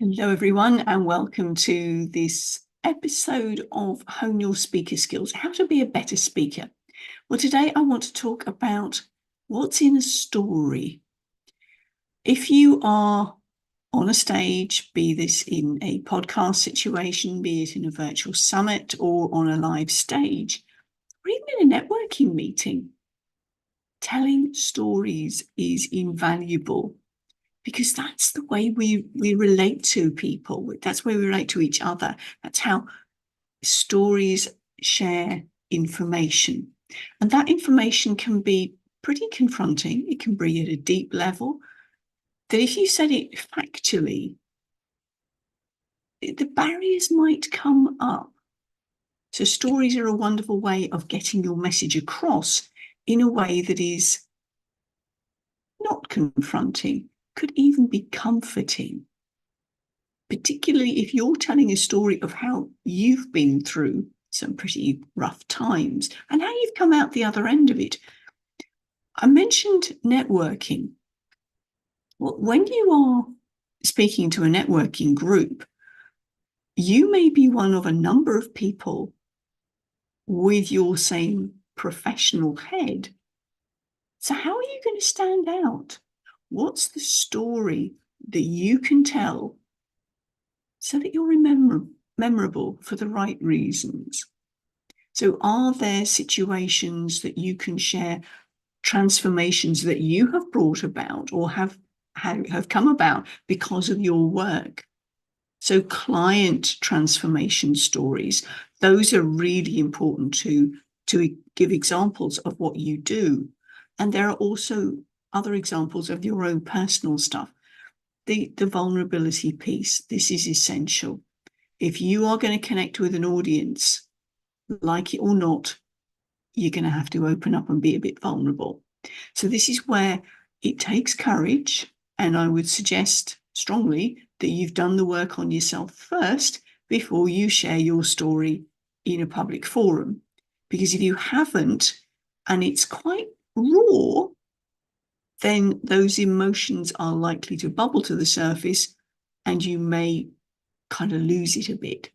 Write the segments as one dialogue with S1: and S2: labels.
S1: Hello, everyone, and welcome to this episode of Hone Your Speaker Skills, how to be a better speaker. Well, today I want to talk about what's in a story. If you are on a stage, be this in a podcast situation, be it in a virtual summit or on a live stage, or even in a networking meeting, telling stories is invaluable. Because that's the way we relate to people. That's where we relate to each other. That's how stories share information. And that information can be pretty confronting. It can be at a deep level. That if you said it factually, the barriers might come up. So stories are a wonderful way of getting your message across in a way that is not confronting, could even be comforting, particularly if you're telling a story of how you've been through some pretty rough times and how you've come out the other end of it. I mentioned networking. Well, when you are speaking to a networking group, you may be one of a number of people with your same professional head. So how are you going to stand out? What's the story that you can tell so that you're memorable for the right reasons? So are there situations that you can share, transformations that you have brought about or have come about because of your work? So client transformation stories, those are really important to give examples of what you do. And there are also other examples of your own personal stuff. The vulnerability piece, this is essential. If you are going to connect with an audience, like it or not, you're going to have to open up and be a bit vulnerable. So this is where it takes courage, and I would suggest strongly that you've done the work on yourself first before you share your story in a public forum. Because if you haven't, and it's quite raw, then those emotions are likely to bubble to the surface and you may kind of lose it a bit.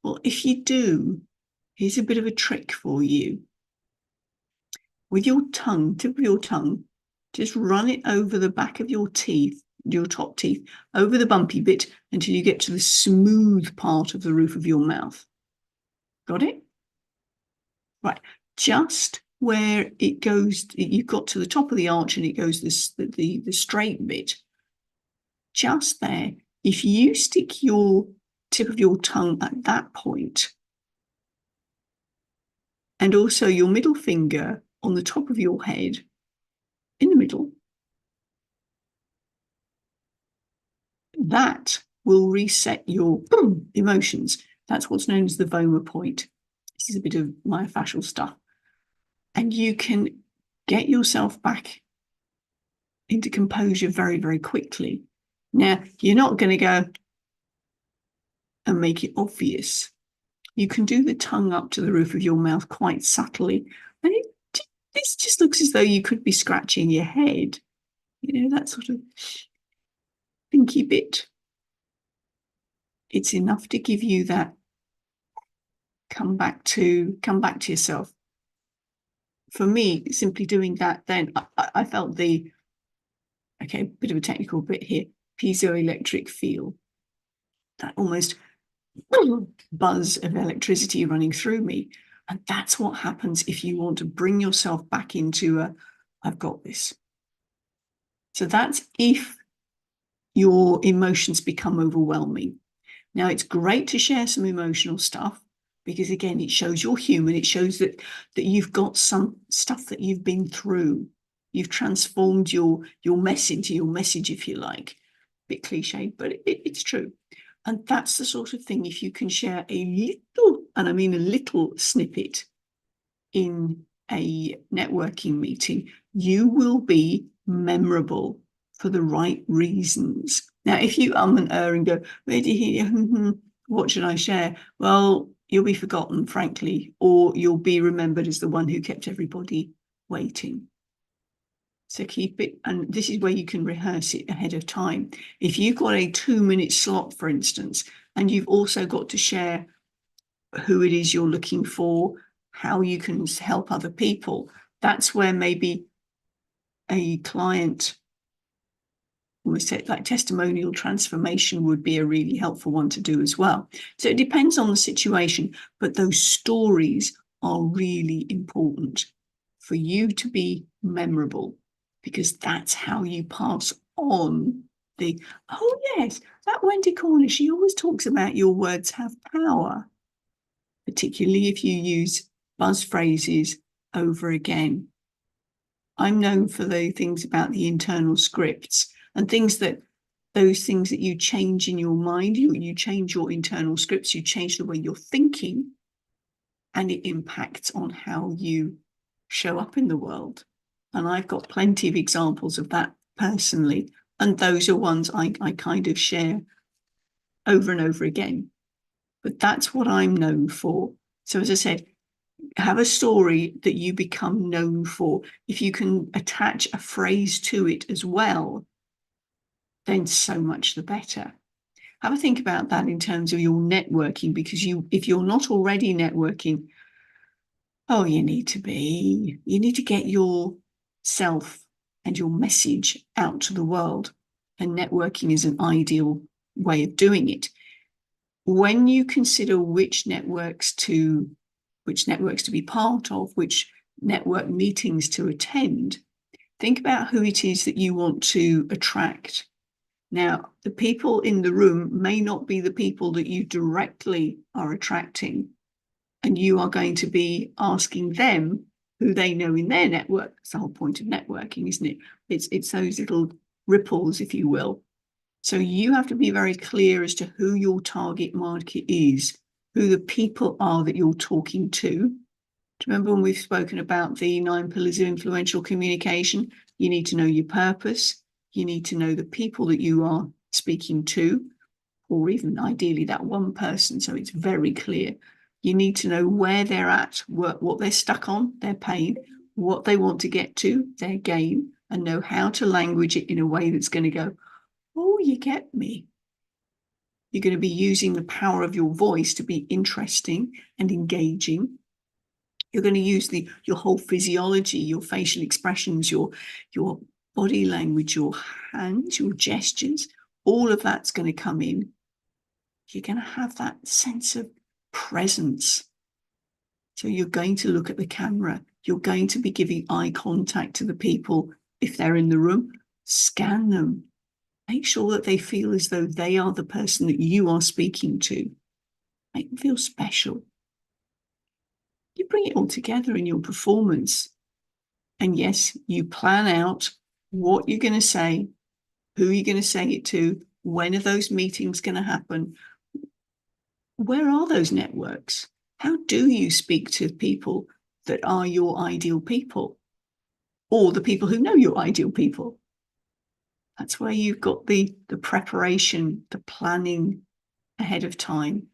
S1: Well, if you do, here's a bit of a trick for you. With your tongue, tip of your tongue, just run it over the back of your teeth, your top teeth, over the bumpy bit until you get to the smooth part of the roof of your mouth. Got it? Right. Just where it goes, you've got to the top of the arch and it goes the straight bit. Just there, if you stick your tip of your tongue at that point, and also your middle finger on the top of your head, in the middle, that will reset your emotions. That's what's known as the vomer point. This is a bit of myofascial stuff. And you can get yourself back into composure very, very quickly. Now, you're not going to go and make it obvious. You can do the tongue up to the roof of your mouth quite subtly. And this just looks as though you could be scratching your head. You know, that sort of thinky bit. It's enough to give you that come back to yourself. For me, simply doing that, then I felt the, okay, bit of a technical bit here, piezoelectric feel, that almost buzz of electricity running through me. And that's what happens if you want to bring yourself back into I've got this. So that's if your emotions become overwhelming. Now, it's great to share some emotional stuff because, again, it shows you're human. It shows that you've got some stuff that you've been through. You've transformed your mess into your message, if you like. A bit cliched, but it's true. And that's the sort of thing, if you can share a little, and I mean a little snippet in a networking meeting, you will be memorable for the right reasons. Now, if you and and go, where do you, what should I share? Well, you'll be forgotten, frankly, or you'll be remembered as the one who kept everybody waiting. So keep it, and this is where you can rehearse it ahead of time. If you've got a 2-minute slot, for instance, and you've also got to share who it is you're looking for, how you can help other people, that's where maybe a client, almost like testimonial transformation, would be a really helpful one to do as well. So it depends on the situation, but those stories are really important for you to be memorable, because that's how you pass on the, oh yes, that Wendy Cornish, she always talks about your words have power, particularly if you use buzz phrases over again. I'm known for the things about the internal scripts and things that, those things that you change in your mind, you change your internal scripts, you change the way you're thinking, and it impacts on how you show up in the world. And I've got plenty of examples of that personally. And those are ones I kind of share over and over again. But that's what I'm known for. So as I said, have a story that you become known for. If you can attach a phrase to it as well, then so much the better. Have a think about that in terms of your networking, because if you're not already networking, oh, you need to get yourself and your message out to the world. And networking is an ideal way of doing it. When you consider which networks to be part of, which network meetings to attend, think about who it is that you want to attract. Now, the people in the room may not be the people that you directly are attracting, and you are going to be asking them who they know in their network. That's the whole point of networking, isn't it? It's those little ripples, if you will. So you have to be very clear as to who your target market is, who the people are that you're talking to. Do you remember when we've spoken about the 9 pillars of influential communication? You need to know your purpose. You need to know the people that you are speaking to, or even ideally that one person, so it's very clear. You need to know where they're at, what they're stuck on, their pain, what they want to get to, their game, and know how to language it in a way that's going to go, oh, you get me. You're going to be using the power of your voice to be interesting and engaging. You're going to use your whole physiology, your facial expressions, your body language, your hands, your gestures. All of that's going to come in. You're going to have that sense of presence. So you're going to look at the camera. You're going to be giving eye contact to the people. If they're in the room, scan them. Make sure that they feel as though they are the person that you are speaking to. Make them feel special. You bring it all together in your performance. And yes, you plan out what you're going to say, who you're going to say it to, when are those meetings going to happen, where are those networks? How do you speak to people that are your ideal people, or the people who know your ideal people? That's where you've got the preparation, the planning ahead of time.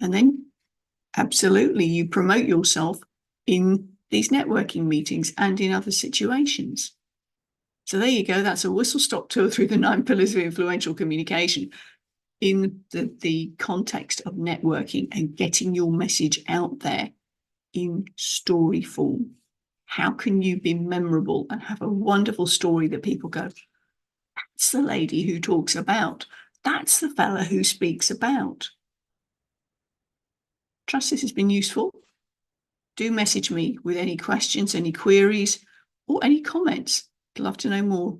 S1: And then absolutely you promote yourself in these networking meetings and in other situations. So there you go. That's a whistle-stop tour through the 9 pillars of influential communication in the context of networking and getting your message out there in story form. How can you be memorable and have a wonderful story that people go, that's the lady who talks about, that's the fella who speaks about. Trust this has been useful. Do message me with any questions, any queries, or any comments. I'd love to know more.